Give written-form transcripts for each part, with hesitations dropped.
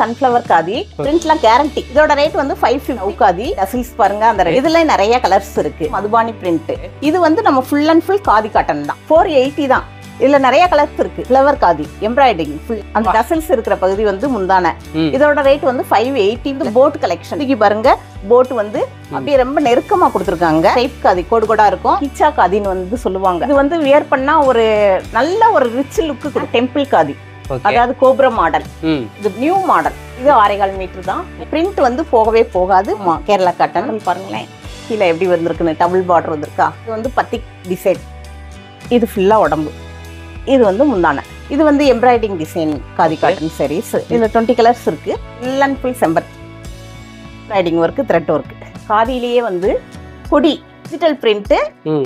Sunflower khadi. பிரிண்ட்லாம் guarantee. இதோட rate வந்து 550 khadi. Tassels பாருங்க, அந்த இதுல நிறைய கலர்ஸ் இருக்கு. மதுபானி பிரிண்ட். இது வந்து நம்ம full and full khadi cotton தான். 480 தான். இதுல நிறைய கலர்ஸ் இருக்கு. Flower khadi embroidering full. அந்த டசல்ஸ் இருக்கிற பகுதி வந்து முந்தான. இதோட ரேட் வந்து 580. இந்த போட் கலெக்ஷன் இங்க பாருங்க. போட் வந்து அப்படியே ரொம்ப நெருக்கமா கொடுத்துருக்காங்க. டைப் காதி கோடு கோடா இருக்கும். கிச்சா காதின்னு வந்து சொல்லுவாங்க. இது வந்து வியர் பண்ணா ஒரு நல்ல ஒரு ரிச் லுக்கு கொடுக்கும். டெம்பிள் காதி, அதாவது கோப்ரா மாடல். இது நியூ மாடல். இது 6.25 மீட்டர் தான். பிரிண்ட் வந்து போகவே போகாது. கேரளா காட்டன் பாருங்களேன். கீழே எப்படி வந்திருக்குன்னு டபுள் பார்டர் வந்திருக்கா. இது வந்து பத்திக் டிசைன். இது ஃபுல்லா உடம்பு. இது வந்து முந்தான. இது வந்து embroidering design khadi cotton saris. இதுல 20 கலர்ஸ் இருக்கு. ஃபுல் அண்ட் ஃபுல் செம்பர் எம்ப்ராய்டிங் ஒர்க், த்ரெட் ஒர்க். காதிலேயே வந்து கொடி டிஜிட்டல் பிரிண்ட்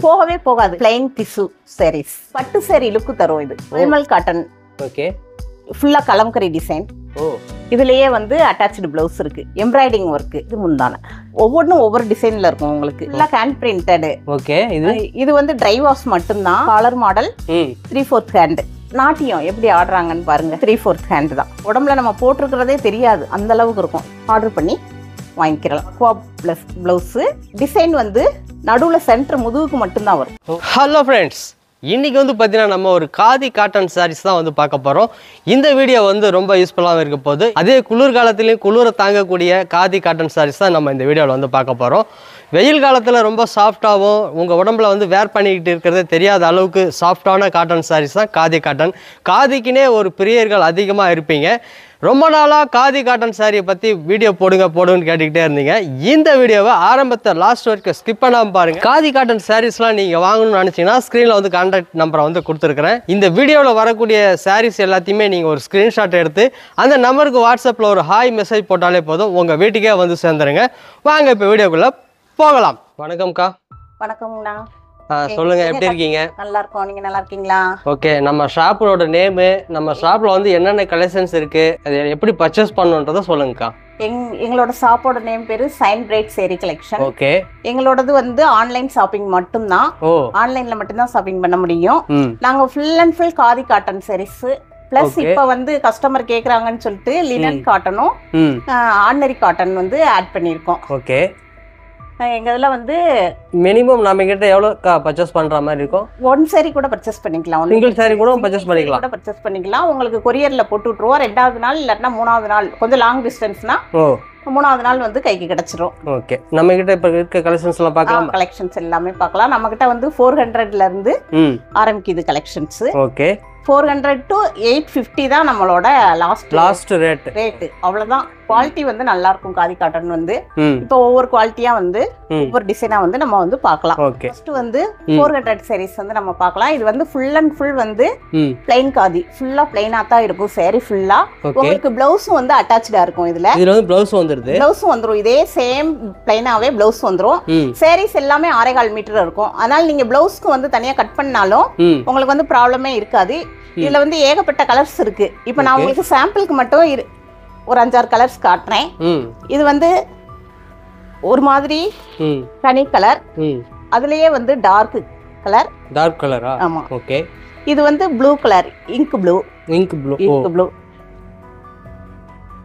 போகவே போகாது. Plain tissue saris. பட்டு சாரி லுக்கு தரும். இது நார்மல் காட்டன். ஓகே. ஃபுல்லா கலம்கரி டிசைன். இதுலயே வந்து அட்டாச்டு பிளவுஸ் இருக்கு. Embroidering work. இது முந்தான. ஒவ்வொன்றும் ஒவ்வொரு டிசைன்ல இருக்கும் உங்களுக்கு. எல்லாம் ஹேண்ட் பிரிண்டட். ஓகே. இது வந்து ட்ரை வாஷ் மட்டும்தான். Collar model 3/4 hand. நாட்டியம் எப்படி ஆடுறாங்கன்னு பாருங்க. 3/4 ஹேண்ட் தான். உடம்புல நம்ம போட்டிருக்கிறதே தெரியாது, அந்த அளவுக்கு இருக்கும். ஆர்டர் பண்ணி வாங்கிக்கலாம். பிளஸ் பிளவுஸ் டிசைன் வந்து நடுவுல சென்டர் முதுகுக்கு மட்டும்தான் வரும். ஹலோ ஃப்ரெண்ட்ஸ், இன்னைக்கு வந்து பார்த்தீங்கன்னா நம்ம ஒரு காதி காட்டன் சாரீஸ் தான் வந்து பார்க்க போகிறோம். இந்த வீடியோ வந்து ரொம்ப யூஸ்ஃபுல்லாகவும் இருக்க போகுது. அதே குளிர்காலத்துலேயும் குளிரை தாங்கக்கூடிய காதி காட்டன் சாரீஸ் தான் நம்ம இந்த வீடியோவில் வந்து பார்க்க போகிறோம். வெயில் காலத்தில் ரொம்ப சாஃப்டாகவும் உங்கள் உடம்புல வந்து வேர் பண்ணிக்கிட்டு இருக்கிறதே தெரியாத அளவுக்கு சாஃப்டான காட்டன் சாரீஸ் தான் காதி காட்டன். காதிக்குனே ஒரு பிரியர்கள் அதிகமாக இருப்பீங்க. ரொம்ப நாளாக காதி காட்டன் சாரியை பற்றி வீடியோ போடுங்கன்னு கேட்டுக்கிட்டே இருந்தீங்க. இந்த வீடியோவை ஆரம்பத்தை லாஸ்ட் வரைக்கும் ஸ்கிப் பண்ணாமல் பாருங்கள். காதி காட்டன் சாரீஸ்லாம் நீங்கள் வாங்கணும்னு நினச்சிங்கன்னா ஸ்க்ரீனில் வந்து கான்டாக்ட் நம்பரை வந்து கொடுத்துருக்குறேன். இந்த வீடியோவில் வரக்கூடிய சாரீஸ் எல்லாத்தையுமே நீங்கள் ஒரு ஸ்க்ரீன்ஷாட் எடுத்து அந்த நம்பருக்கு வாட்ஸ்அப்பில் ஒரு ஹாய் மெசேஜ் போட்டாலே போதும், உங்கள் வீட்டுக்கே வந்து சேர்ந்துருங்க. வாங்க இப்போ வீடியோக்குள்ளே போகலாம். வணக்கம்க்கா. வணக்கம்ண்ணா. சொல்லுங்க, எப்படி இருக்கீங்க? நல்லா இருக்கோம். நீங்க நல்லா இருக்கீங்களா? ஓகே. நம்ம ஷாப்போட நேமு, நம்ம ஷாப்ல வந்து என்னென்ன கலெக்ஷன்ஸ் இருக்கு, அது எப்படி பர்ச்சேஸ் பண்ணணுன்றத சொல்லுங்கக்கா. எங்களோட ஷாப்போட நேம் பேரு சைன் பிரைட் சேரி கலெக்ஷன். ஓகே. எங்களோடது வந்து ஆன்லைன் ஷாப்பிங் மட்டும்தான். ஆன்லைன்ல மட்டும்தான் ஷாப்பிங் பண்ண முடியும். நாங்க full and full khadi cotton saris plus இப்ப வந்து கஸ்டமர் கேக்குறாங்கன்னு சொல்லிட்டு லினன் காட்டனும் ஆர்டினரி காட்டன் வந்து ஆட் பண்ணிருக்கோம். ஓகே. எங்க இதுல வந்து மினிமம் நம்ம கிட்ட எவ்வளவு பர்ச்சேஸ் பண்ற மாதிரி இருக்கும்? ஒன் சாரி கூட பர்ச்சேஸ் பண்ணிக்கலாம். சிங்கிள் சாரி கூட பர்ச்சேஸ் பண்ணிக்கலாம். உங்களுக்கு கொரியர்ல போட்டு விட்டுருவோம். 2வது நாள் இல்லன்னா 3வது நாள், கொஞ்சம் லாங் டிஸ்டன்ஸ்னா 3வது நாள் வந்து கைக்கு கிடைச்சிரும். ஓகே. நம்ம கிட்ட இப்ப இருக்க கலெக்ஷன்ஸ் எல்லாம் பார்க்கலாம். கலெக்ஷன்ஸ் எல்லாமே பார்க்கலாம். நம்ம கிட்ட வந்து 400ல இருந்து ஆரம்பிக்குது கலெக்ஷன்ஸ். ஓகே. 400 to 850 தான் நம்மளோட லாஸ்ட் ரேட். அவ்வளவுதான். குவாலிட்டி வந்து நல்லா இருக்கும். காதி காட்டன் வந்து இப்போ ஒவ்வொரு குவாலிட்டியா வந்து ஒவ்வொரு டிசைனா வந்து நம்ம வந்து பார்க்கலாம். ஃபர்ஸ்ட் வந்து 400 சாரீஸ் வந்து நம்ம பார்க்கலாம். இது வந்து ஃபுல் அண்ட் ஃபுல் வந்து பிளைன் காதி. ஃபுல்லா பிளைனா தான் இருக்கும் சாரி ஃபுல்லா. உங்களுக்கு பிளவுஸும் வந்து அட்டாச்சா இருக்கும். இதுல வந்து பிளவுஸ் வந்துரும். இதே சேம் பிளைனாவே பிளவுஸ் வந்துரும். சாரீஸ் எல்லாமே 6.25 மீட்டர் இருக்கும். அதனால நீங்க பிளவுஸ்க்கு வந்து தனியா கட் பண்ணாலும் உங்களுக்கு வந்து ப்ராப்ளமே இருக்காது. இதுல வந்து ஏகப்பட்ட கலர்ஸ் இருக்கு. இப்போ நான் உங்களுக்கு சாம்பிளுக்கு மட்டும் ஒரு 5-6 கலர்ஸ் காட்டுறேன். இது வந்து ஒரு மாதிரி தனி கலர். அதுலயே வந்து டார்க் கலரா? ஆமா. ஓகே. இது வந்து ப்ளூ கலர், இங்க் ப்ளூ.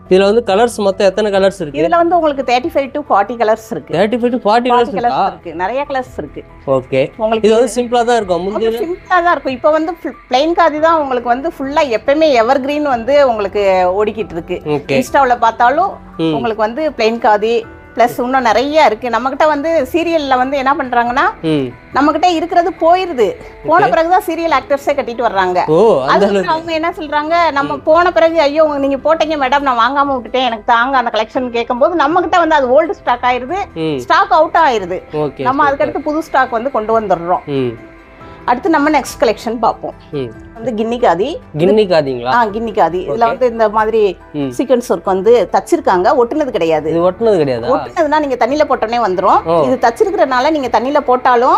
இதுல வந்து கலர்ஸ் மொத்தம் எத்தனை கலர்ஸ் இருக்கு? இதுல வந்து உங்களுக்கு 35 to 40 கலர்ஸ் இருக்கு. 35 to 40 கலர்ஸ் இருக்கு. நிறைய கலர்ஸ் இருக்கு. ஓகே. உங்களுக்கு இது வந்து சிம்பிளா தான் இருக்கும். முன்னாடி சிம்பிளா தான் இருக்கும். இப்போ வந்து பிளைன் காதி தான் உங்களுக்கு வந்து ஃபுல்லா எப்பவுமே எவர் கிரீன் வந்து உங்களுக்கு ஓடிக்கிட்டு இருக்கு. இன்ஸ்டாவுல பார்த்தாலும் உங்களுக்கு வந்து பிளைன் காதி பிளஸ் இன்னும் நிறைய இருக்கு. நம்ம கிட்ட வந்து சீரியல்ல வந்து என்ன பண்றாங்கன்னா நம்ம கிட்ட இருக்கிறது போயிருது. போன பிறகுதான் சீரியல் ஆக்டர்ஸே கட்டிட்டு வர்றாங்க. அவங்க என்ன சொல்றாங்க, நம்ம போன பிறகு ஐயோ நீங்க போட்டீங்க மேடம், நான் வாங்காம விட்டுட்டேன், எனக்கு தாங்க அந்த கலெக்ஷன் கேட்கும் போது நம்ம கிட்ட வந்து அது ஓல்டு ஸ்டாக் ஆயிருது, ஸ்டாக் அவுட் ஆயிருது. நம்ம அதுக்கடுத்து புது ஸ்டாக் வந்து கொண்டு வந்துடுறோம். அடுத்து நம்ம நெக்ஸ்ட் கலெக்ஷன் பார்ப்போம். வந்து கின்னி காதி. இதுல வந்து இந்த மாதிரி சீக்வென்ஸ் ஒர்க் வந்து தச்சிருக்காங்க. ஒட்டுனது கிடையாது. ஒட்டுனதுனா நீங்க தண்ணில போட்டோனே வந்துரும். இது தச்சிருக்கிறனால நீங்க தண்ணில போட்டாலும்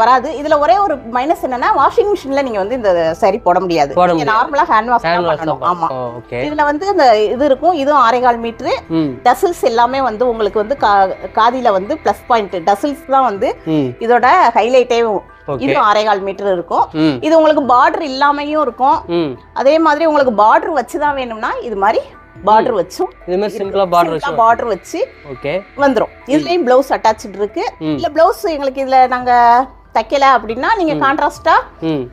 வராது. இதுல ஒரே ஒரு மைனஸ் என்னன்னா, வாஷிங் மிஷின்ல நீங்க வந்து இந்த சாரி போட முடியாது. நீங்க நார்மலா ஹேண்ட் வாஷ் பண்ணணும். ஆமா. இதுல வந்து இந்த இது இருக்கும். இதுவும் 6.25 மீட்டர். டசில்ஸ் எல்லாமே வந்து உங்களுக்கு வந்து காதில வந்து பிளஸ் பாயிண்ட் டசில்ஸ் தான் வந்து இதோட ஹைலைட்டே. இது 6.25 மீட்டர் இருக்கும். இது உங்களுக்கு பார்டர் இல்லாமையும் இருக்கும். அதே மாதிரி உங்களுக்கு பார்டர் வச்சுதான் வேணும்னா இது மாதிரி பார்டர் வச்சும் இது மாதிரி சிம்பிளா பார்டர் பார்டர் வச்சு ஓகே வந்துரும். இதுலயும் ப்ளவுஸ் அட்டாச்ட் இருக்கு. இல்ல ப்ளவுஸ் எங்களுக்கு இதுல நாங்க தைக்கல அப்படின்னா நீங்க கான்ட்ராஸ்டா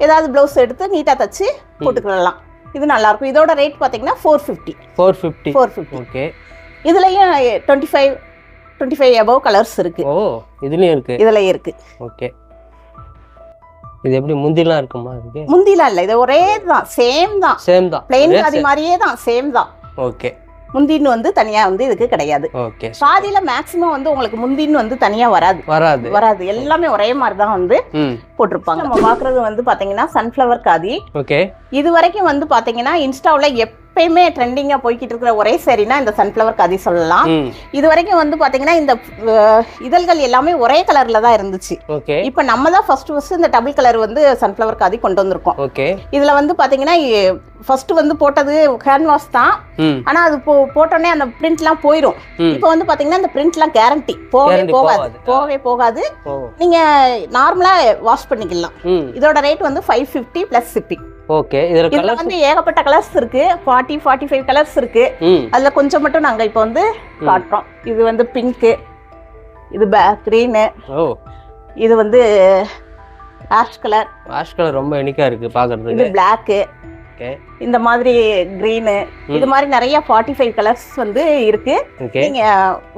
ஏதாவது ப்ளவுஸ் எடுத்து நீட்டா தச்சு போட்டுக்கலாம். இது நல்லா இருக்கும். இதோட ரேட் பாத்தீங்கன்னா 450. ஓகே. இதுலயும் 25 above கலர்ஸ் இருக்கு. ஓ இதுலயும் இருக்கு. இதுலயும் இருக்கு. ஓகே. இது எப்படி முந்திலாம் இருக்குமா? இருக்கு முந்திலாம் இல்ல, இது ஒரே தான், சேம் தான் பிளைன் காதி மாதிரியே தான், சேம் தான். ஓகே. முந்தின்னு வந்து தனியா வந்து இதுக்கு கிடையாது. ஓகே. காதில மேக்ஸிமம் வந்து உங்களுக்கு முந்தின்னு வந்து தனியா வராது. எல்லாமே ஒரே மாதிரி தான் வந்து போட்டிருப்பாங்க. நம்ம பாக்குறது வந்து பாத்தீங்கன்னா சன்ஃப்ளவர் காதி. ஓகே. இது வரைக்கும் வந்து பாத்தீங்கன்னா இன்ஸ்டாவுல எப்பயுமே ட்ரெண்டிங்கா போய்கிட்டு இருக்கிற ஒரே சரினா இந்த சன்ஃப்ளவர் காதி சொல்லலாம். இது வரைக்கும் வந்து பாத்தீங்கன்னா இந்த இதழ்கள் எல்லாமே ஒரே கலர்ல தான் இருந்துச்சு. ஓகே. இப்ப நம்ம தான் ஃபர்ஸ்ட் இந்த டபுள் கலர் வந்து சன்ஃப்ளவர் காதி கொண்டு வந்திருக்கோம். ஓகே. இதுல வந்து பாத்தீங்கன்னா ஃபர்ஸ்ட் வந்து போட்டது கேன்வாஸ் தான். ஆனா அது போட்டோடனே அந்த பிரிண்ட்லாம் போயிடும். இப்போ வந்து பாத்தீங்கன்னா இந்த பிரிண்ட்லாம் கேரண்டி போகவே போகாது. நீங்க நார்மலா வாஷ் பண்ணிக்கலாம். இதோட ரேட் வந்து 550 பிளஸ் ஷிப்பிங். ஓகே. இதுல வந்து ஏகப்பட்ட கலர்ஸ் இருக்கு. 45 கலர்ஸ் இருக்கு. அதுல கொஞ்சம் மட்டும் நாங்க இப்போ வந்து காட்டுறோம். இது வந்து பிங்க், இது கிரீன், இது வந்து ஆஷ் கலர் ரொம்ப யூனிக்கா இருக்கு பாக்குறதுக்கு. இது பிளாக், இந்த மாதிரி கிரீன், இது மாதிரி நிறைய 45 கலர்ஸ் வந்து இருக்கு. நீங்க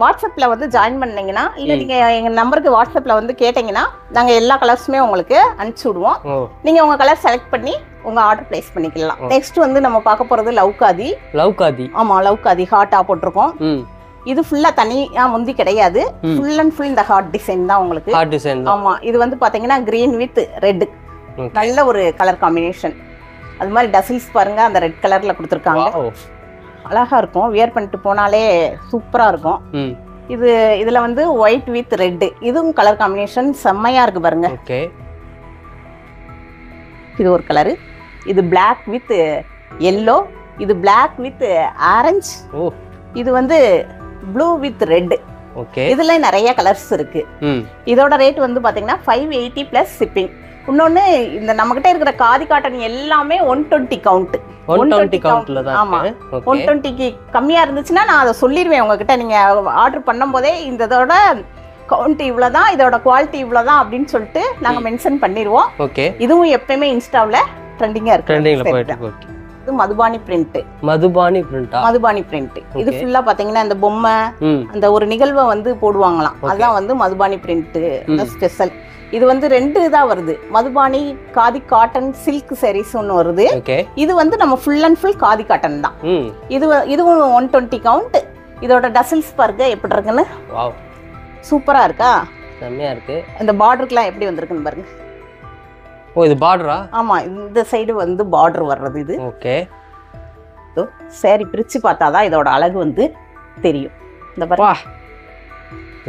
வாட்ஸ்அப்ல வந்து ஜாயின் பண்ணீங்கன்னா இல்ல நீங்க எங்க நம்பருக்கு வாட்ஸ்அப்ல வந்து கேட்டீங்கன்னா நாங்க எல்லா கலர்ஸுமே உங்களுக்கு அனுப்பிச்சு விடுவோம். நீங்க உங்க கலர் செலக்ட் பண்ணி உங்க ஆர்டர் பிளேஸ் பண்ணிக்கலாம். நெக்ஸ்ட் வந்து நம்ம பார்க்க போறது லவ் காதி. ஆமா, லவ் காதி ஹார்ட்டா போட்டிருக்கோம். இது ஃபுல்லா தனியா முந்தி கிடையாது. ஃபுல் அண்ட் ஃபுல் இந்த ஹார்ட் டிசைன் தான் உங்களுக்கு. ஆமா, இது வந்து பாத்தீங்கன்னா கிரீன் வித் ரெட், நல்ல ஒரு கலர் காம்பினேஷன். அது மாதிரி டசில்ஸ் பாருங்க, அந்த ரெட் கலர்ல கொடுத்துருக்காங்க. அழகா இருக்கும், வியர் பண்ணிட்டு போனாலே சூப்பரா இருக்கும். இதுல வந்து ஒயிட் வித் ரெட், இதுவும் கலர் காம்பினேஷன் செம்மையா இருக்கு பாருங்க. இது ஒரு கலரு. இது பிளாக் வித் எல்லோ, இது பிளாக் வித் ஆரஞ்சு, இது வந்து ப்ளூ வித் ரெட். இதுல நிறைய கலர்ஸ் இருக்கு. இதோட ரேட் வந்து பாத்தீங்கன்னா 580 பிளஸ் ஷிப்பிங். இன்னொன்னு இந்த நம்ம கிட்ட இருக்கிற காதி காட்டன் எல்லாமே 120 கவுண்ட். 120 கவுண்ட்ல தான். ஆமா, 120க்கு கம்மியா இருந்துச்சுன்னா நான் அதை சொல்லிடுவேன் உங்ககிட்ட. நீங்க ஆர்டர் பண்ணும் போதே இதோட கவுண்ட் இவ்வளவுதான், இதோட குவாலிட்டி இவ்வளவுதான் அப்படின்னு சொல்லிட்டு நாங்க மென்ஷன் பண்ணிடுவோம். இதுவும் எப்பயுமே இன்ஸ்டாவில் ட்ரெண்டிங்கா இருக்கு. இது மதுபானி பிரிண்ட். இது ஃபுல்லா பாத்தீங்கன்னா இந்த பொம்மை, அந்த ஒரு நிகழ்வை வந்து போடுவாங்களாம், அதான் வந்து மதுபானி பிரிண்ட் ஸ்பெஷல். இது வந்து 2 தான் வருது. மதுபானி காதி காட்டன் சில்க் சாரீஸ் ஒன்னு வருது. இது வந்து நம்ம full and full khadi cotton தான். இதுவும் 120 கவுண்ட். இதோட டசில்ஸ் பாருங்க எப்படி இருக்குன்னு. சூப்பரா இருக்கா? செம்மையா இருக்கு. இந்த பார்டருக்குலாம் எப்படி வந்திருக்குன்னு பாருங்க. ஓ, இது பார்டரா? ஆமா, இந்த சைடு வந்து பார்டர் வர்றது இது. ஓகே. சாரி பிரிச்சு பார்த்தாதான் இதோட அழகு வந்து தெரியும். இந்த பாருங்க,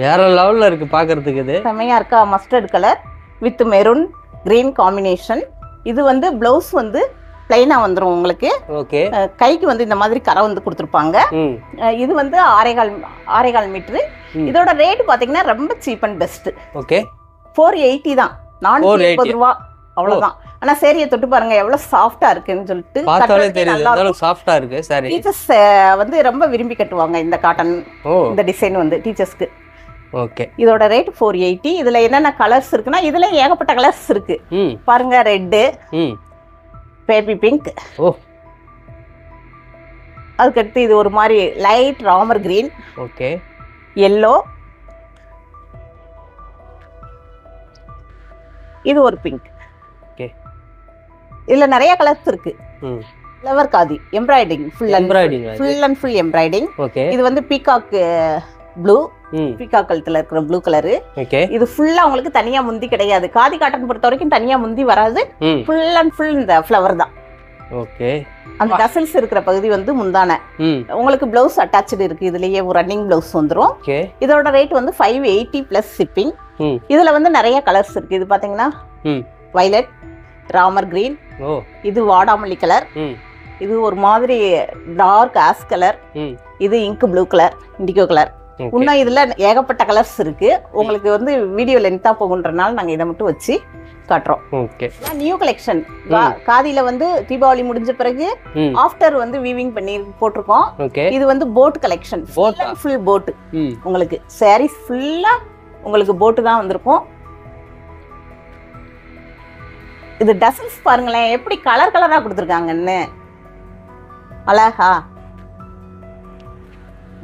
வேற லெவல்ல இருக்கு பாக்குறதுக்கு. இது செம்மையா இருக்கா? Mustard colour with maroon green combination. இது வந்து பிளவுஸ் வந்து பிளைனா வந்துரும் உங்களுக்கு. கைக்கு வந்து இந்த மாதிரி கரை வந்து கொடுத்துருப்பாங்க. இது வந்து 6.25 மீட்டர். இதோட ரேட் பாத்தீங்கன்னா ரொம்ப சீப் அண்ட் பெஸ்ட். 480 தான். 480 ரூபா, அவ்வளவுதான். ஆனா சேரியை தொட்டு பாருங்க எவ்வளவு சாஃப்டா இருக்குன்னு சொல்லிட்டு. டீச்சர்ஸ் வந்து ரொம்ப விரும்பி கட்டுவாங்க இந்த காட்டன், இந்த டிசைன் வந்து டீச்சர்ஸ்க்கு. இதோட ரேட் 480. இதுல என்னென்ன கலர்ஸ் இருக்குன்னா இதுல ஏகப்பட்ட கலர்ஸ் இருக்கு பாருங்க. ரெட், பேபி பிங்க், அதுக்கடுத்து இது ஒரு மாதிரி லைட் ராமர் கிரீன், எல்லோ, இது ஒரு பிங்க். இதுல நிறைய கலர்ஸ் இருக்கு. Flower khadi embroidering, full and full embroidering. இது வந்து பீகாக் ப்ளூ, பீகாக் கழுத்துல இருக்கிற ப்ளூ கலரு. இது ஃபுல்லா உங்களுக்கு தனியா முந்தி கிடையாது. காதி காட்டன் பொறுத்த வரைக்கும் தனியா முந்தி வராது. ஃபுல் அண்ட் ஃபுல் இந்த ஃப்ளவர் தான். அந்த டசல்ஸ் இருக்கிற பகுதி வந்து முந்தான. உங்களுக்கு பிளவுஸ் அட்டாச்டு இருக்கு. இதுலயே ஒரு ரன்னிங் பிளவுஸ் வந்துரும். இதோட ரேட் வந்து 580 பிளஸ் ஷிப்பிங். இதுல வந்து நிறைய கலர்ஸ் இருக்கு. இது பாத்தீங்கன்னா வயலட், ராமர் கிரீன், இது வாடாமல்லி கலர், இது ஒரு மாதிரி டார்க் ஆஷ் கலர், இது ink blue colour, indigo colour. இன்னும் இதுல ஏகப்பட்ட கலர்ஸ் இருக்கு. உங்களுக்கு வந்து வீடியோ லென்த்தா போகுன்றனால நாங்க இதை மட்டும் வச்சு காட்டுறோம். Okay, new collection. காதியில வந்து தீபாவளி முடிஞ்ச பிறகு ஆஃப்டர் வந்து வீவிங் பண்ணி போட்டிருக்கோம். ஓகே, இது வந்து போட் கலெக்ஷன், ஃபுல் போட். உங்களுக்கு சாரீஸ் ஃபுல்லா உங்களுக்கு போட்டு தான் வந்திருக்கும். இது டசல்ஸ் பாருங்களேன் எப்படி கலர் கலரா கொடுத்துருக்காங்கன்னு, அழகா.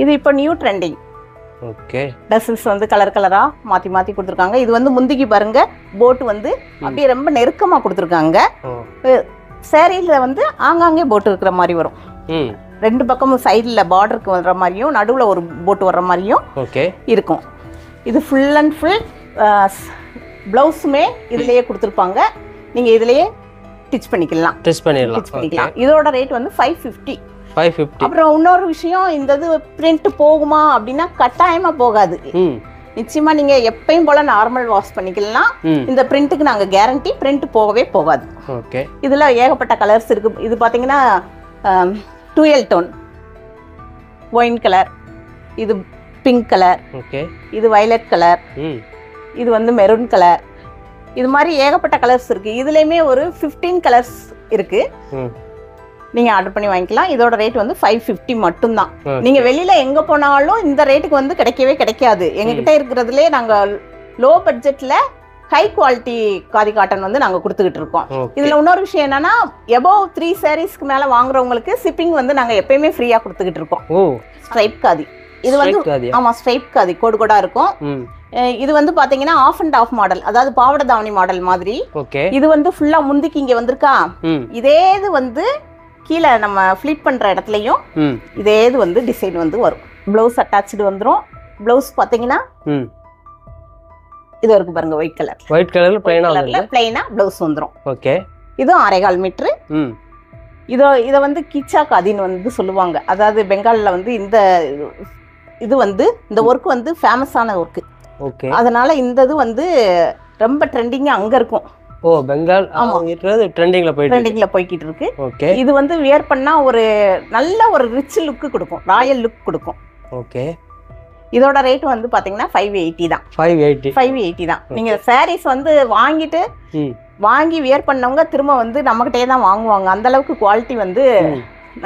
இது இப்போ நியூ ட்ரெண்டிங். ஓகே, டசல்ஸ் வந்து கலர் கலரா மாத்தி மாத்தி கொடுத்துருக்காங்க. இது வந்து முந்திக்கு பாருங்க போட் வந்து அப்படியே ரொம்ப நெருக்கமா கொடுத்துருக்காங்க. சாரீல வந்து ஆங்காங்கே போட் இருக்கிற மாதிரி வரும். ரெண்டு பக்கமும் சைடுல பார்டருக்கு வர்ற மாதிரியும் நடுவுல ஒரு போட் வர்ற மாதிரியும் இருக்கும். இது ஃபுல் அண்ட் ஃபுல் பிளவுஸுமே இதுலயே கொடுத்துருப்பாங்க. நீங்க இதுலயே ஸ்டிச் பண்ணிக்கலாம். இதோட ரேட் வந்து 550. அப்புறம் இன்னொரு விஷயம், இந்த இது பிரிண்ட் போகுமா அப்படின்னா கட்டாயமா போகாது. நிச்சயமா நீங்க எப்பயும் போல நார்மல் வாஷ் பண்ணிக்கலாம். இந்த பிரிண்ட்டுக்கு நாங்க கேரண்டி, பிரிண்ட் போகவே போகாது. இதுல ஏகப்பட்ட கலர்ஸ் இருக்கு. இது பாத்தீங்கன்னா டூயல் டோன், ஒயின் கலர், இது பிங்க் கலர், இது வயலட் கலர், இது வந்து மெரூன் கலர். இது மாதிரி ஏகப்பட்ட கலர்ஸ் இருக்கு. இதுலயுமே ஒரு 15 கலர்ஸ் இருக்கு. நீங்க ஆர்டர் பண்ணி வாங்கிக்கலாம். இதோட ரேட் வந்து 550 மட்டும்தான். நீங்க வெளியில எங்க போனாலும் இந்த ரேட்டுக்கு வந்து கிடைக்கவே கிடைக்காது. எங்ககிட்ட இருக்கிறதுலே நாங்க லோ பட்ஜெட்ல ஹை குவாலிட்டி காதி காட்டன் வந்து நாங்க கொடுத்துக்கிட்டு இருக்கோம். இதுல இன்னொரு விஷயம் என்னன்னா, எபோவ் 3 சாரீஸ்க்கு மேல வாங்குறவங்களுக்கு ஷிப்பிங் வந்து நாங்க எப்பயுமே ஃப்ரீயா கொடுத்துக்கிட்டு இருக்கோம். ஸ்ட்ரைப் காதி. இது வந்து ஆமா ஸ்ட்ரைப் காதி, கோடு கோடா இருக்கும். இது வந்து பாத்தீங்கன்னா ஆஃப் அண்ட் ஆஃப் மாடல், அதாவது பாவாடை தாவணி மாடல் மாதிரி. இது வந்து ஃபுல்லா முந்திக்கு இங்க வந்திருக்கா. இதே இது வந்து கீழே நம்ம ஃபிளிப் பண்ற இடத்துலயும் இதே இது வந்து டிசைன் வந்து வரும். பிளவுஸ் அட்டாச்சு வந்துரும். பிளவுஸ் பாத்தீங்கன்னா இது இருக்கு பாருங்க, ஒயிட் கலர்ல பிளைனா பிளவுஸ் வந்துரும். இது 6.25 மீட்டர். இத வந்து கிச்சா காதின்னு வந்து சொல்லுவாங்க. அதாவது பெங்கால்ல வந்து இந்த இது வந்து இந்த ஒர்க் வந்து ஃபேமஸான ஒர்க். அதனால இந்த இது வந்து ரொம்ப ட்ரெண்டிங்கா அங்க இருக்கும். பெங்கால் ட்ரெண்டிங்ல போய்கிட்டு இருக்கு. இது வந்து வியர் பண்ணா ஒரு நல்ல ஒரு ரிச் லுக் கொடுக்கும், ராயல் லுக் கொடுக்கும். இதோட ரேட் வந்து பாத்தீங்கன்னா 580 தான். 580 தான். நீங்க சாரீஸ் வந்து வாங்கி வியர் பண்ணவங்க திரும்ப வந்து நம்மகிட்டே தான் வாங்குவாங்க. அந்த அளவுக்கு குவாலிட்டி வந்து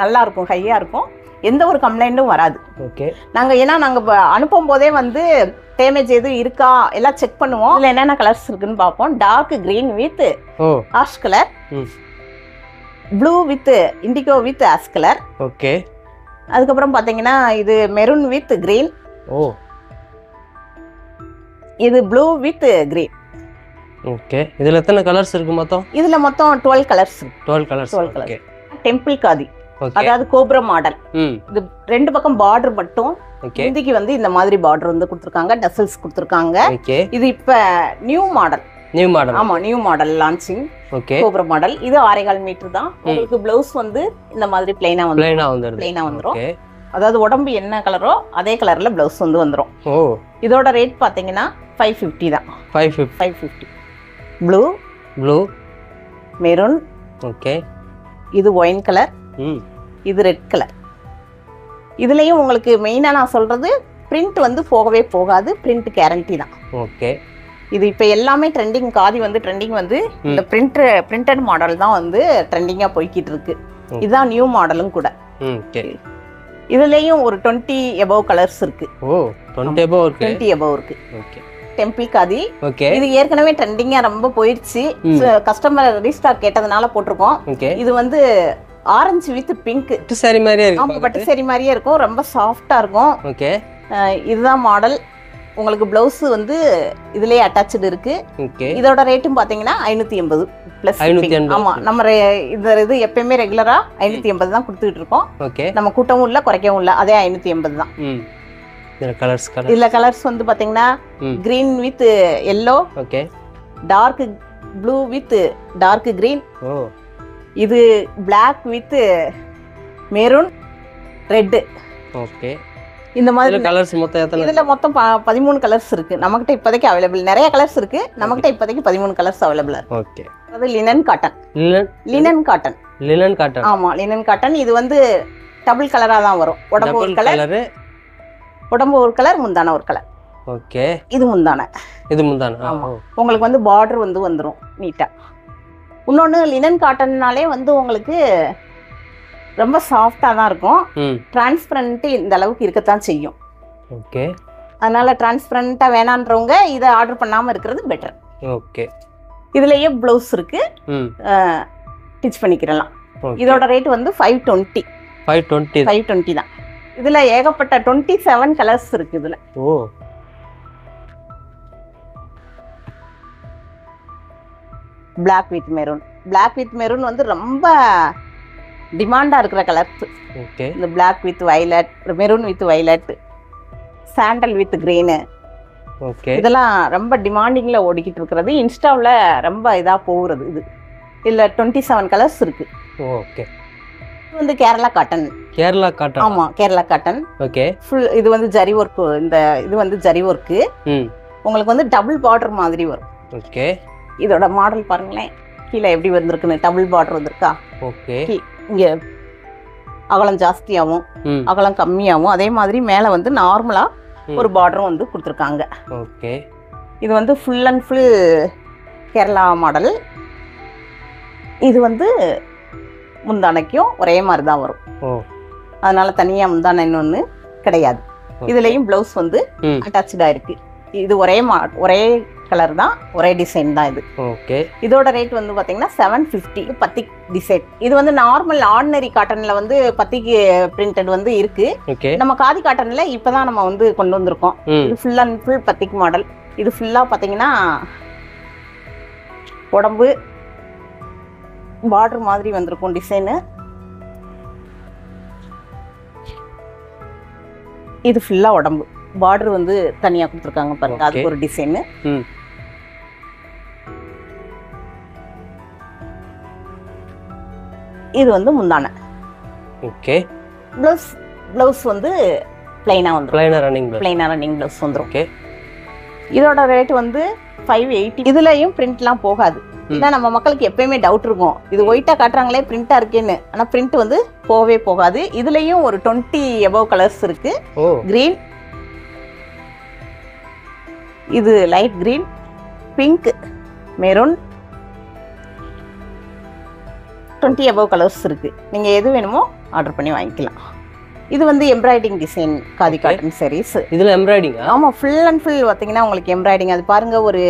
நல்லா இருக்கும், ஹையா இருக்கும். எந்த ஒரு கம்ப்ளைண்ட்டும் வராது. ஏன்னா நாங்க அனுப்பும் போதே வந்து டேமேஜ் எதுவும் இருக்கா எல்லாம் செக் பண்ணுவோம். இதுல என்னென்ன கலர்ஸ் இருக்குன்னு பார்ப்போம். Dark green with ash colour, blue with indigo with ash colour. அதுக்கப்புறம் பாத்தீங்கன்னா இது மெரூன் வித் கிரீன், இது ப்ளூ வித் கிரீன். இதுல எத்தனை கலர்ஸ் இருக்கு மொத்தம்? இதுல மொத்தம் 12 கலர்ஸ். 12 கலர்ஸ். டெம்பிள் காதி, அதாவது கோப்ரா மாடல். இது ரெண்டு பக்கம் பார்டர் மட்டும் இந்திக்கு வந்து இந்த மாதிரி பார்டர் வந்து கொடுத்திருக்காங்க. டசல்ஸ் கொடுத்திருக்காங்க. இது இப்ப நியூ மாடல். ஆமா, new model launching. Cobra model. இது 6.25 மீட்டர் தான். உங்களுக்கு பிளவுஸ் வந்து இந்த மாதிரி பிளைனா வந்துரும். அதாவது உடம்பு என்ன கலரோ அதே கலர்ல பிளவுஸ் வந்து வந்துரும். இதோட ரேட் பாத்தீங்கன்னா 550 தான். 550. ப்ளூ, மெரூன், இது ஒயின் கலர், இது ரெட் கலர். இதுலயும் உங்களுக்கு மெயினா நான் சொல்றது பிரிண்ட் வந்து போகவே போகாது, பிரிண்ட் கேரண்டி தான். இது இப்ப எல்லாமே ட்ரெண்டிங். காதி வந்து ட்ரெண்டிங் வந்து இந்த பிரிண்டட் மாடல் தான் வந்து ட்ரெண்டிங்கா போய்கிட்டு இருக்கு. இதுதான் நியூ மாடலும் கூட. இதுலயும் ஒரு 20 above கலர்ஸ் இருக்கு. 20 above இருக்கு. டெம்பிள் காதி. இது ஏற்கனவே ட்ரெண்டிங்கா ரொம்ப போயிடுச்சு. கஸ்டமர் ரீஸ்டாக் கேட்டதுனால போட்டிருக்கோம். இது வந்து ஆரஞ்சு வித் பிங்க் பட்டு சாரி மாதிரியே இருக்கும். ஆமா, பட்டு சாரி மாதிரியே இருக்கும். ரொம்ப சாஃப்டா இருக்கும். இதுதான் மாடல். உங்களுக்கு பிளவுஸ் வந்து இதுலயே அட்டாச்டு இருக்கு. இதோட ரேட்டும் பாத்தீங்கன்னா 580 பிளஸ். ஆமா, நம்ம இது எப்பயுமே ரெகுலரா 580 தான் கொடுத்துட்டு இருக்கோம். நம்ம கூட்டவும் இல்ல குறைக்கவும் இல்ல, அதே 580 தான். இதுல கலர்ஸ் வந்து பாத்தீங்கன்னா green with yellow, dark blue with dark green, இது பிளாக் வித் மெரூன், ரெட். இந்த மாதிரி கலர்ஸ் மொத்தம் எத்தனை? இதுல மொத்தம் 13 கலர்ஸ் இருக்கு. நமக்கிட்ட இப்போதைக்கு அவைலபிள். நிறைய கலர்ஸ் இருக்கு. நமக்கிட்ட இப்போதைக்கு 13 கலர்ஸ் அவைலபிள். அது லினன் காட்டன். ஆமா, லினன் காட்டன். இது வந்து டபுள் கலரா தான் வரும். உடம்பு ஒரு கலர், உடம்பு ஒரு கலர், முந்தான ஒரு கலர். ஓகே. இது முந்தான. இது முந்தான. ஆமா. உங்களுக்கு வந்து பார்டர் வந்து வந்துரும் நீட்டா. இன்னொன்னு லினன் காட்டன்னாலே வந்து உங்களுக்கு ரொம்ப சாஃப்டா தான் இருக்கும். டிரான்ஸ்பரண்ட் இந்த அளவுக்கு இருக்கத்தான் செய்யும். ஓகே. அதனால டிரான்ஸ்பரண்டா வேணான்றவங்க இதை ஆர்டர் பண்ணாம இருக்கிறது பெட்டர். ஓகே. இதுலயே ப்ளவுஸ் இருக்கு, ஸ்டிச் பண்ணிக்கிறலாம். இதோட ரேட் வந்து 520. 520 தான். இதுல ஏகப்பட்ட 27 கலர்ஸ் இருக்கு இதுல. ஓ. Black with maroon. Black with maroon வந்து ரொம்ப டிமாண்டா இருக்கிற கலர்ஸ். ஓகே. இந்த Black with violet, maroon with violet, sandal with green. Okay. இதெல்லாம் ரொம்ப டிமாண்டிங்ல ஓடிக்கிட்டு இருக்கிறது. இன்ஸ்டாவில் ரொம்ப இதா போகிறது இது. இல்ல 27 கலர்ஸ் இருக்கு. ஓகே. இது வந்து கேரளா காட்டன். கேரளா காட்டன். ஆமா, கேரளா காட்டன். ஓகே. ஃபுல் இது வந்து ஜரி ஒர்க். இந்த இது வந்து ஜரி ஒர்க். உங்களுக்கு வந்து டபுள் பார்டர் மாதிரி வரும். ஓகே. இதோட மாடல் பாருங்களேன், கீழே எப்படி வந்திருக்குன்னு. டபுள் பார்டர் வந்திருக்கா? ஓகே. இங்க அகலம் ஜாஸ்தியாகவும் அகலம் கம்மியாகவும், அதே மாதிரி மேலே வந்து நார்மலா ஒரு பார்டரும் வந்து கொடுத்துருக்காங்க. ஓகே. இது வந்து full and full Kerala model. இது வந்து முந்தானைக்கும் ஒரே மாதிரி தான் வரும். அதனால தனியாக முந்தானை இன்னொன்று கிடையாது. இதுலேயும் ப்ளவுஸ் வந்து அட்டாச்சாக இருக்கு. இது ஒரே கலர் தான், ஒரே டிசைன் தான் இது. ஓகே. இதோட ரேட் வந்து பார்த்தீங்கன்னா 750. பத்திக் டிசைன். இது வந்து நார்மல் ஆர்டினரி காட்டன்ல வந்து பத்திக் பிரிண்டட் வந்து இருக்கு. நம்ம காதி காட்டன்ல இப்பதான் நம்ம வந்து கொண்டு வந்திருக்கோம். இது ஃபுல் அண்ட் ஃபுல் பத்திக் மாடல். இது ஃபுல்லா பார்த்தீங்கன்னா உடம்பு பார்டர் மாதிரி வந்திருக்கும் டிசைனு. இது ஃபுல்லா உடம்பு பார்டர் வந்து தனியா கொடுத்துருக்காங்க பாருங்க. அதுக்கு ஒரு டிசைனு. இது வந்து முந்தான. ஓகே. ப்ளவுஸ் வந்து பிளைனா வந்துரும். பிளைனா ரன்னிங் ப்ளவுஸ் வந்துரும். ஓகே. இதோட ரேட் வந்து 580. இதுலயும் பிரிண்ட்லாம் போகாது. ஏன்னா நம்ம மக்களுக்கு எப்பயுமே டவுட் இருக்கும், இது ஒயிட்டா காட்டுறாங்களே பிரிண்டா இருக்கேன்னு. ஆனா பிரிண்ட் வந்து போகவே போகாது. இதுலயும் ஒரு 20 above கலர்ஸ் இருக்கு. கிரீன், இது light green, pink, maroon, 20 above colours இருக்கு. நீங்க எது வேணுமோ ஆர்டர் பண்ணி வாங்கிக்கலாம். இது வந்து embroidering design khadi cotton saris. இதுல எம்ப்ராய்டிங்? ஆமா, ஃபுல் அண்ட் ஃபுல் பார்த்தீங்கன்னா உங்களுக்கு எம்ப்ராய்டிங். அது பாருங்க, ஒரு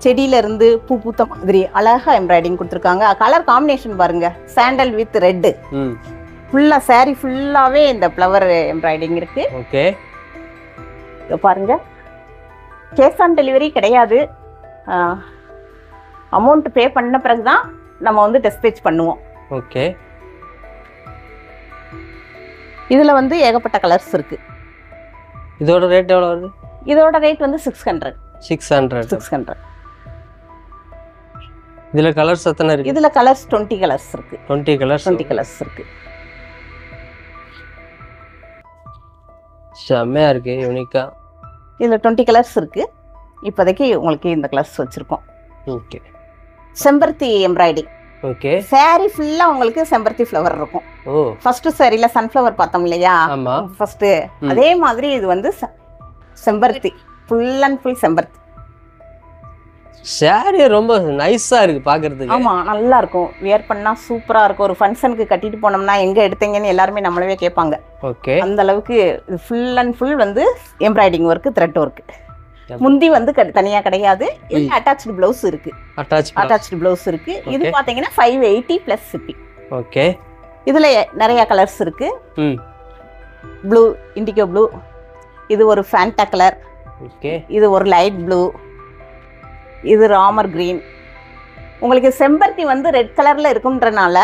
செடியில இருந்து பூ பூத்த மாதிரி அழகா எம்ப்ராய்டிங் கொடுத்துருக்காங்க. கலர் காம்பினேஷன் பாருங்க, சாண்டல் வித் ரெட். ஃபுல்லா சாரி ஃபுல்லாவே இந்த ஃப்ளவர் எம்ப்ராய்டிங் இருக்கு. ஓகே. இத பாருங்க, கேஷ் ஆன் டெலிவரி கிடையாது. அமௌண்ட் பே பண்ண பிறகு தான் நம்ம வந்து டிஸ்பேச் பண்ணுவோம். ஓகே. இதுல வந்து ஏகப்பட்ட கலர்ஸ் இருக்கு. இதோட ரேட் எவ்வளவு வருது? இதோட ரேட் வந்து 600. 600. இதுல கலர்ஸ் எத்தனை இருக்கு? இதுல கலர்ஸ் 20 கலர்ஸ் இருக்கு. 20 கலர்ஸ் இருக்கு. செம்மையா இருக்கு, யூனிக்கா. இதுல 20 கலர்ஸ் இருக்கு. இப்போதைக்கு உங்களுக்கு இந்த கலர்ஸ் வச்சிருக்கோம். ஓகே. செம்பருத்தி எம்ப்ராய்டிங். ஓகே. சாரி ஃபுல்லா உங்களுக்கு செம்பருத்தி ஃப்ளவர் இருக்கும். ஃபர்ஸ்ட் சாரில சன்ஃப்ளவர் பார்த்தோம் இல்லையா? ஆமா. ஃபர்ஸ்ட் அதே மாதிரி இது வந்து செம்பருத்தி, ஃபுல் அண்ட் ஃபுல் செம்பருத்தி. சாரி ரொம்ப நைஸா இருக்கு பாக்குறதுக்கு. ஆமா, நல்லா இருக்கும். வியர் பண்ணா சூப்பரா இருக்கும். ஒரு ஃபங்க்ஷனுக்கு கட்டிட்டு போனோம்னா எங்க எடுத்தீங்கன்னு எல்லாருமே நம்மளவே கேட்பாங்க. ஓகே. அந்த அளவுக்கு ஃபுல் அண்ட் ஃபுல் வந்து எம்ப்ராய்டிங் ஒர்க், த்ரெட் ஒர்க். முந்தி வந்து தனியா கிடையாது. இது அட்டாச்டு ப்ளவுஸ் இருக்கு. அட்டாச்டு ப்ளவுஸ் இருக்கு. இது பாத்தீங்கன்னா 580 பிளஸ் ஷிப்பிங். ஓகே. இதுல நிறைய கலர்ஸ் இருக்கு. ப்ளூ, இண்டிகோ ப்ளூ, இது ஒரு ஃபேண்டா கலர். ஓகே. இது ஒரு லைட் ப்ளூ, இது ராமர் கிரீன். உங்களுக்கு செம்பருத்தி வந்து ரெட் கலர்ல இருக்கும்ன்றனால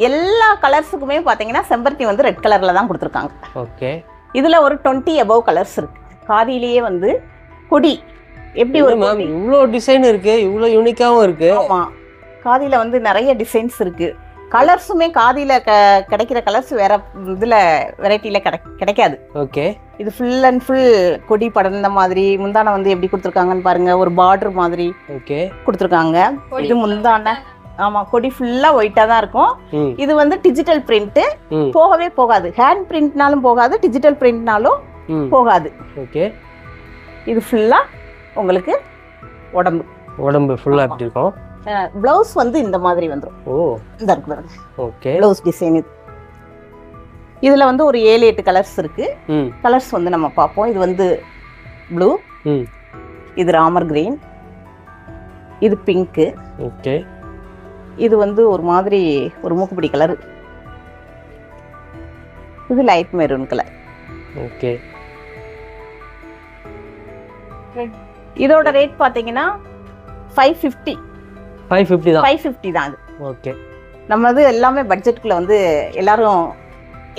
எல்லா கலர்ஸுக்குமே பாத்தீங்கன்னா செம்பருத்தி வந்து ரெட் கலர்ல தான் கொடுத்துருக்காங்க. ஓகே. இதுல ஒரு 20 above கலர்ஸ் இருக்கு. காதிலேயே வந்து கொடி எப்படி ஒரு இவ்வளோ டிசைன் இருக்கு, இவ்வளோ யூனிக்காவும் இருக்கு. ஆமா, காதில வந்து நிறைய டிசைன்ஸ் இருக்கு. கலர்ஸுமே காதில கிடைக்கிற கலர்ஸ் வேற இதுல வெரைட்டில கிடைக்காது. ஓகே. இது ஃபுல் அண்ட் ஃபுல் கொடி படர்ந்த மாதிரி. முந்தானை வந்து எப்படி கொடுத்துருக்காங்கன்னு பாருங்க, ஒரு பார்டர் மாதிரி கொடுத்துருக்காங்க. இது முந்தானை. ஆமா, கொடி ஃபுல்லா ஒயிட்டா தான் இருக்கும். இது வந்து டிஜிட்டல் பிரிண்ட், போகவே போகாது. ஹேண்ட் பிரிண்ட்னாலும் போகாது, டிஜிட்டல் பிரிண்ட்னாலும் போகாது. ஓகே. இது ஃபுல்லா உங்களுக்கு உடம்பு ஃபுல்லா எப்படி இருக்கும்? ப்ளவுஸ் வந்து இந்த மாதிரி வந்துரும். ஓ, இந்த இருக்கு பாருங்க. ஓகே. ப்ளவுஸ் டிசைன் இது. இதுல வந்து ஒரு 7-8 கலர்ஸ் இருக்கு. கலர்ஸ் வந்து நம்ம பார்ப்போம். இது வந்து ப்ளூ, இது ராமர் கிரீன், இது பிங்க், ஓகே. இது வந்து ஒரு மாதிரி ஒரு மூக்குப்பிடி கலர், இது லைட் மெரூன் கலர். ஓகே. இதோட ரேட் பாத்தீங்கன்னா 550. 550 தான். 550 தான் அது. ஓகே. நம்ம இது எல்லாமே பட்ஜெட்டுக்குள்ள வந்து எல்லாரும்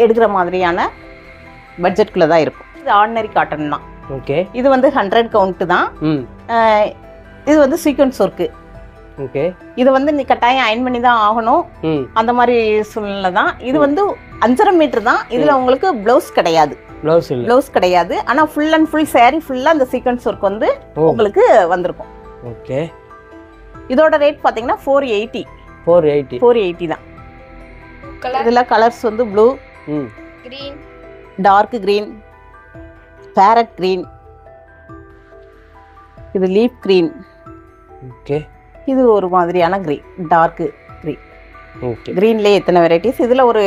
எடுக்கிற மாதிரியான பட்ஜெட்டுக்குள்ள தான் இருக்கும். இது ஆர்டினரி காட்டன் தான். ஓகே. இது வந்து 100 கவுண்ட் தான். இது வந்து சீக்வென்ஸ் ஒர்க்கு. ஓகே. இது வந்து நீ கட்டாயம் அயன் பண்ணி தான் ஆகணும், அந்த மாதிரி சூழ்நிலை தான். இது வந்து 5.5 மீட்டர் தான். இதுல உங்களுக்கு பிளவுஸ் கிடையாது. பிளவுஸ் கிடையாது. ஆனா ஃபுல் அண்ட் ஃபுல் saree ஃபுல்லா அந்த சீக்வென்ஸ் ஒர்க் வந்து உங்களுக்கு வந்திருக்கும். ஓகே. இதோட ரேட் பாத்தீங்கன்னா 480 தான். இதுல கலர்ஸ் வந்து blue, green, dark green, parrot green, இது லீஃப் கிரீன், ஓகே. இது ஒரு மாதிரியான கிரீன், டார்க் கிரீன். ஓகே. கிரீன்லயே எத்தனை வெரைட்டிஸ்? இதுல ஒரு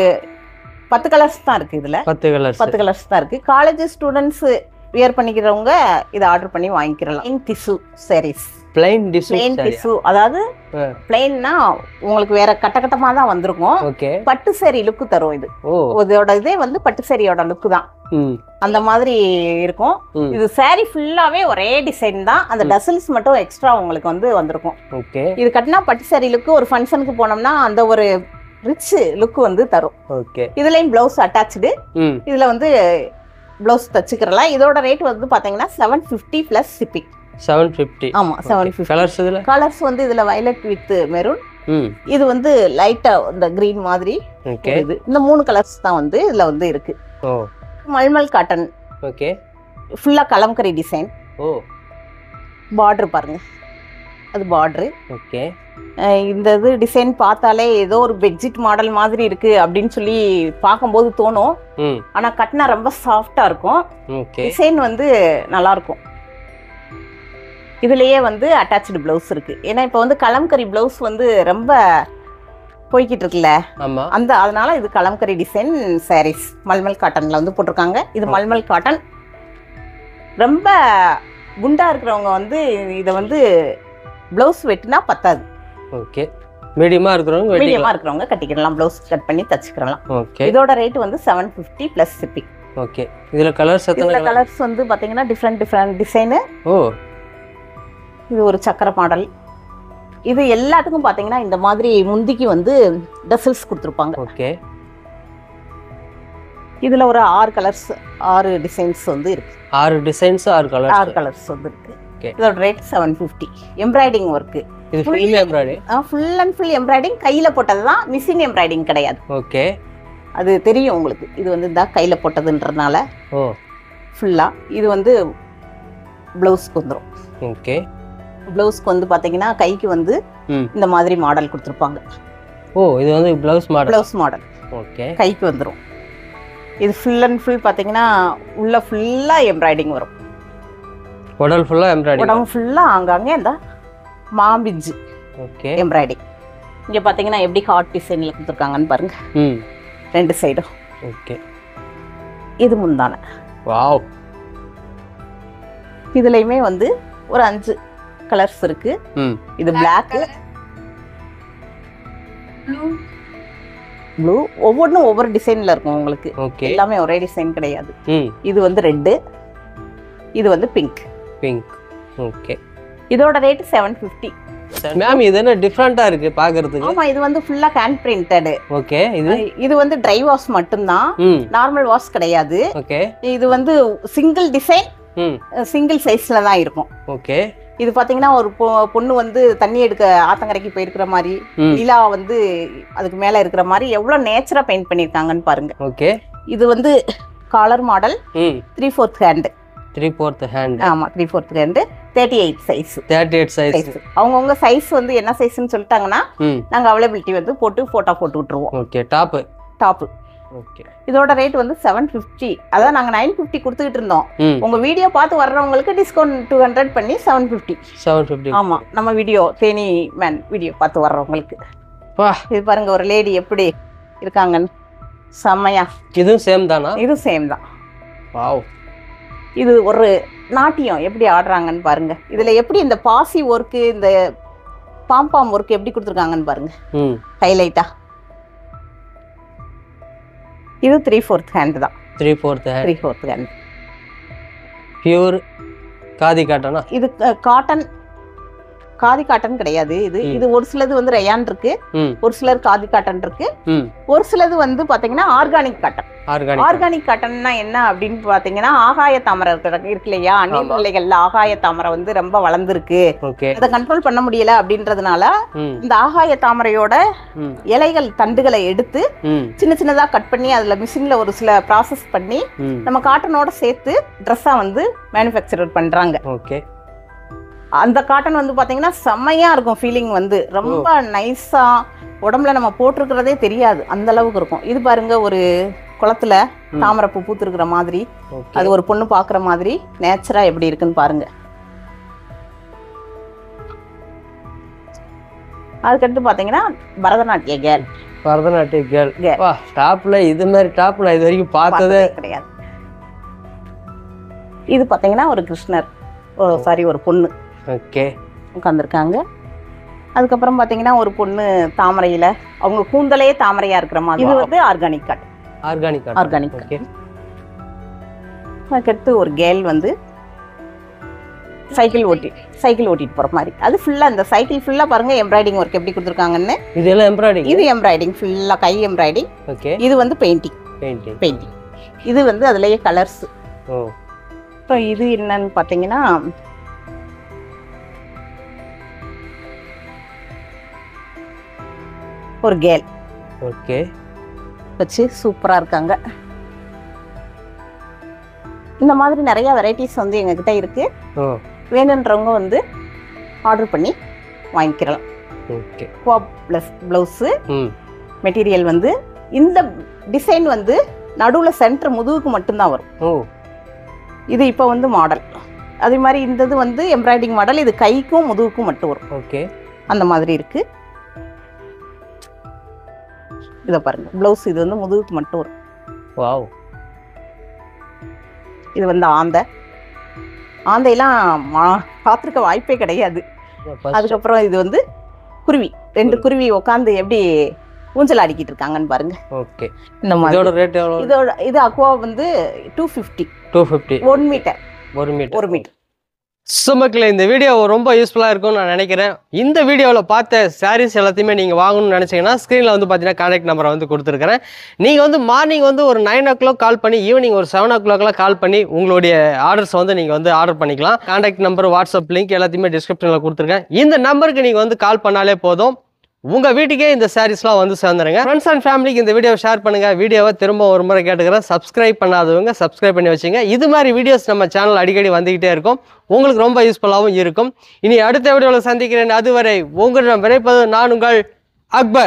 10 கலர்ஸ் தான் இருக்கு. இதுல 10 கலர்ஸ் தான் இருக்கு. காலேஜ் ஸ்டூடெண்ட்ஸ் வியர் பண்ணிக்கிறவங்க இதை ஆர்டர் பண்ணி வாங்கிக்கிறலாம். plain tissue, அதாவது பிளைன்னா உங்களுக்கு வேற கட்டமா தான் வந்திருக்கும். பட்டு saree லுக் தரும். இது இதோட இதே வந்து பட்டு சாரியோட லுக் தான். அந்த மாதிரி இருக்கும். இது saree ஃபுல்லாவே ஒரே டிசைன் தான். அந்த டசல்ஸ் மட்டும் எக்ஸ்ட்ரா உங்களுக்கு வந்து வந்திருக்கும். இது கட்டினா பட்டு saree லுக் ஒரு ஃபங்க்ஷனுக்கு போனோம்னா அந்த ஒரு ரிச் லுக் வந்து தரும். இதுலயும் பிளவுஸ் அட்டாச்சு. இதுல வந்து பிளவுஸ் தச்சுக்கிறலாம். இதோட ரேட் வந்து பாத்தீங்கன்னா 750 பிளஸ் ஷிப்பிங். 750. ஆமா, 750. கலர்ஸ் வந்து இதுல வயலட் வித் மெரூன், இது வந்து லைட்டா இந்த கிரீன் மாதிரி. இந்த 3 கலர்ஸ் தான் வந்து இதுல வந்து இருக்கு. மல்மல் காட்டன். ஓகே. ஃபுல்லா கலம்கரி டிசைன். பார்டர் பாருங்க, அது பார்டர். ஓகே. இந்த இது டிசைன் பார்த்தாலே ஏதோ ஒரு பெட்ஷீட் மாடல் மாதிரி இருக்கு அப்படின்னு சொல்லி பார்க்கும்போது தோணும். ஆனா கட்டினா ரொம்ப சாஃப்டா இருக்கும். டிசைன் வந்து நல்லா இருக்கும். இதுலயே வந்து அட்டாச்சு பிளவுஸ் இருக்கு. ஏன்னா இப்ப வந்து கலம்கரி பிளவுஸ் வந்து ரொம்ப போய்கிட்டு இருக்குல்ல, அதனால இது கலம்கரி டிசைன் சாரீஸ் மல்மல் காட்டன்ல வந்து போட்டிருக்காங்க. இது மல்மல் காட்டன். ரொம்ப குண்டா இருக்கிறவங்க வந்து இதை வந்து பிளவுஸ் வெட்டினா பத்தாது. ஓகே. மீடியமா இருக்கிறவங்க கட்டிக்கலாம். பிளவுஸ் கட் பண்ணி தச்சுக்கலாம். இதோட ரேட் வந்து 750 பிளஸ் ஷிப்பிங். ஓகே. இதுல கலர்ஸ் வந்து பாத்தீங்கன்னா டிஃபரெண்ட் டிசைன். இது ஒரு சக்கர மாடல். இது எல்லாத்துக்கும் பாத்தீங்கன்னா இந்த மாதிரி முந்திக்கு வந்து டசல்ஸ் கொடுத்துருப்பாங்க. ஓகே. இதுல ஒரு 6 கலர்ஸ் 6 டிசைன்ஸ் வந்து இருக்கு. 6 டிசைன்ஸ் 6 கலர்ஸ் வந்து இருக்கு. இதோட ரேட் 750. Embroidering work. இது full embroidering. Full and full embroidering. கையில போட்டதுதான், மிஷின் எம்ப்ராய்டிங் கிடையாது. ஓகே. அது தெரியும் உங்களுக்கு. இது வந்து இந்த கையில போட்டதுன்றதுனால ஃபுல்லா. இது வந்து பிளவுஸ்க்கு வந்துரும். ஓகே. பிளவுஸ்க்கு வந்து பாத்தீங்கன்னா கைக்கு வந்து இந்த மாதிரி மாடல் கொடுத்துருப்பாங்க. இது வந்து பிளவுஸ் மாடல். ஓகே. கைக்கு வந்துரும். இது ஃபுல் அண்ட் ஃபுல் பாத்தீங்கன்னா உள்ள ஃபுல்லா எம்ப்ராய்டிங் வரும். உடல் ஃபுல்லா எம்ப்ராய்டிங். உடம்பு ஃபுல்லா ஆங்காங்கே இந்த மாம்பிஜ் எம்ப்ராய்டிங். இங்க பாத்தீங்கன்னா எப்படி ஹார்ட் டிசைன்ல கொடுத்துருக்காங்கன்னு பாருங்க. 2 சைடும். ஓகே. இது முந்தான. வாவ். இதுலயுமே வந்து ஒரு 5 கலர்ஸ் இருக்கு. இது பிளாக், ப்ளூ, ஒவ்வொன்றும் ஒவ்வொரு டிசைன்ல இருக்கும் உங்களுக்கு. எல்லாமே ஒரே டிசைன் கிடையாது. இது வந்து ரெட், இது வந்து பிங்க். ஓகே. இதோட ரேட் 750. மேம் இது என்ன டிஃபரண்டா இருக்கு பாக்குறதுக்கு? ஆமா, இது வந்து ஃபுல்லா ஹேண்ட் பிரிண்டட். ஓகே. இது வந்து ட்ரை வாஷ் மட்டும் தான், நார்மல் வாஷ் கிடையாது. ஓகே. இது வந்து சிங்கிள் டிசைன், சிங்கிள் சைஸ்ல தான் இருக்கும். ஓகே. இது பாத்தீங்கன்னா ஒரு பொண்ணு வந்து தண்ணி எடுக்க ஆத்தங்கரைக்கு போயிருக்கிற மாதிரி, நிலா வந்து அதுக்கு மேல இருக்கிற மாதிரி எவ்வளவு நேச்சரா பெயிண்ட் பண்ணிருக்காங்கன்னு பாருங்க. ஓகே. இது வந்து காலர் மாடல், 3/4 ஹேண்ட். 3/4 ஹேண்ட். ஆமா, 3/4 ஹேண்ட். 38 சைஸ். 38 சைஸ். அவங்கவுங்க சைஸ் வந்து என்ன சைஸ்ன்னு சொல்லிட்டாங்கன்னா நாங்க அவைலபிலிட்டி வந்து போட்டு போட்டோ போட்டு விட்டுருவோம். ஓகே. Top okay. இதோட ரேட் வந்து 750. அதான் நாங்க 950 கொடுத்துக்கிட்டு இருந்தோம். உங்க வீடியோ பார்த்து வர்றவங்களுக்கு டிஸ்கவுண்ட் 200 பண்ணி 750. 750. ஆமா, நம்ம வீடியோ தேனி மேன் வீடியோ பார்த்து வர்றவங்களுக்கு. வா, இது பாருங்க ஒரு லேடி எப்படி இருக்காங்கன்னு, செம்மையா. இதுவும் சேம் தானா? இது சேம் தான். வாவ். இது ஒரு நாட்டியம் எப்படி ஆடுறாங்கன்னு பாருங்க. இதுல எப்படி இந்த பாசி ஒர்க்கு, இந்த பாம்பாம் ஒர்க் எப்படி கொடுத்துருக்காங்கன்னு பாருங்க, ஹைலைட்டா. இது 3/4 ஹேண்ட் தான். 3/4 ஹேண்ட். பியூர் காதி காட்டனா? இது காட்டன், காதி காட்டன் கிடையாது. இது ஒரு சிலது வந்து ரயான் இருக்கு, ஒரு சிலர் காதி காட்டன் இருக்கு, ஒரு சிலது வந்து பாத்தீங்கன்னா ஆர்கானிக் காட்டன். ஆர்கானிக் காட்டன்னா என்ன அப்படின்னு பாத்தீங்கன்னா, ஆகாய தாமரை இருக்கு இல்லையா, நீர்நிலைகள்ல ஆகாய தாமரை வந்து ரொம்ப வளர்ந்துருக்கு, அதை கண்ட்ரோல் பண்ண முடியல அப்படின்றதுனால இந்த ஆகாய தாமரையோட இலைகள் தண்டுகளை எடுத்து சின்ன சின்னதா கட் பண்ணி அதுல மிஷின்ல ஒரு சில ப்ராசஸ் பண்ணி நம்ம காட்டனோட சேர்த்து ட்ரெஸ்ஸா வந்து மேனுஃபேக்சர் பண்றாங்க. அந்த காட்டன் வந்து பாத்தீங்கன்னா செம்மையா இருக்கும். ஃபீலிங் வந்து ரொம்ப நைஸா, உடம்புல நம்ம போட்டிருக்கிறதே தெரியாது, அந்த அளவுக்கு இருக்கும். இது பாருங்க ஒரு குளத்துல தாமரை பூ பூத்துருக்கிற மாதிரி, அது ஒரு பொண்ணு பாக்குற மாதிரி நேச்சரா எப்படி இருக்குன்னு பாருங்க. அதுக்கடுத்து பாத்தீங்கன்னா பரதநாட்டிய கேர்ள். பரதநாட்டிய கேர்ள். வா, டாப்ல இது மாதிரி டாப் நான் இது வரைக்கும் பார்த்ததே கிடையாது. இது பாத்தீங்கன்னா ஒரு கிருஷ்ணர், சாரி ஒரு பொண்ணு உட்காந்துருக்காங்க. அதுக்கப்புறம் பாத்தீங்கன்னா ஒரு பொண்ணு தாமரையில, அவங்க கூந்தலே தாமரையா இருக்கிற மாதிரி. இது வந்து ஆர்கானிக் காட்டன். ஆர்கானிக். அதுக்கடுத்து ஒரு கேர்ள் வந்து சைக்கிள் ஓட்டிட்டு போற மாதிரி. அது ஃபுல்லா இந்த சைக்கிள் ஃபுல்லா பாருங்க எம்ப்ராய்டிங் ஒர்க் எப்படி கொடுத்துருக்காங்கன்னு. இதெல்லாம் எம்ப்ராய்டிங். இது எம்ப்ராய்டிங் ஃபுல்லா, கை எம்ப்ராய்டிங். இது வந்து பெயிண்டிங். இது வந்து அதுலயே கலர்ஸ். அப்புறம் இது என்னன்னு பாத்தீங்கன்னா ஒரு கேர்ள் வச்சு சூப்பரா இருக்காங்க. இந்த மாதிரி நிறைய வெரைட்டிஸ் வந்து எங்க கிட்ட இருக்கு. வேணுன்றவங்க வந்து ஆர்டர் பண்ணி வாங்கிக்கலாம். பிளவுஸ் மெட்டீரியல் வந்து இந்த டிசைன் வந்து நடுவுல சென்டர் முதுகுக்கு மட்டும்தான் வரும். இது இப்போ வந்து மாடல். அதே மாதிரி இந்த இது வந்து எம்ப்ராய்டிங் மாடல், இது கைக்கும் முதுகுக்கும் மட்டும் வரும். அந்த மாதிரி இருக்கு. இத பாருங்க, பிளவுஸ் இது வந்து முதுகுக்கு மட்டும் வரும். வாவ். இது வந்து ஆந்தையெல்லாம் பார்த்துருக்க வாய்ப்பே கிடையாது. அதுக்கப்புறம் இது வந்து குருவி, 2 குருவி உட்காந்து எப்படி ஊஞ்சல் ஆடிக்கிட்டு இருக்காங்கன்னு பாருங்க. இந்த மாதிரி. இதோட ரேட் எவ்வளவு? இது அக்வா வந்து 250. 1 மீட்டர். ஸோ மக்களே, இந்த வீடியோ ரொம்ப யூஸ்ஃபுல்லாக இருக்கும்னு நான் நினைக்கிறேன். இந்த வீடியோவில் பார்த்த சாரீஸ் எல்லாத்தையுமே நீங்கள் வாங்கணும்னு நினச்சிங்கன்னா ஸ்க்ரீனில் வந்து பார்த்தீங்கன்னா கான்டாக்ட் நம்பரை வந்து கொடுத்துருக்கிறேன். நீங்கள் வந்து மார்னிங் வந்து ஒரு 9 o'clock கால் பண்ணி, ஈவினிங் ஒரு 7 o'clockலாம் கால் பண்ணி உங்களுடைய ஆர்டர்ஸ் வந்து நீங்கள் வந்து ஆர்டர் பண்ணிக்கலாம். கான்டாக்ட் நம்பர், வாட்ஸ்அப் லிங்க் எல்லாத்தையுமே டிஸ்கிரிப்ஷனில் கொடுத்துருக்கேன். இந்த நம்பருக்கு நீங்கள் வந்து கால் பண்ணாலே போதும், உங்கள் வீட்டுக்கே இந்த சாரீஸ்லாம் வந்து சேர்ந்துருங்க. ஃப்ரெண்ட்ஸ் அண்ட் ஃபேமிலிக்கு இந்த வீடியோவை ஷேர் பண்ணுங்கள். வீடியோவை திரும்ப ஒரு முறை கேட்டுக்கிறேன், சப்ஸ்கிரைப் பண்ணாதவங்க சப்ஸ்கிரைப் பண்ணி வச்சுங்க. இது மாதிரி வீடியோஸ் நம்ம சேனல் அடிக்கடி வந்துக்கிட்டே இருக்கும், உங்களுக்கு ரொம்ப யூஸ்ஃபுல்லாகவும் இருக்கும். இனி அடுத்த வீடியோவில் சந்திக்கிறேன். அதுவரை உங்களிடம் விரைப்பது நான் உங்கள் அக்பர்.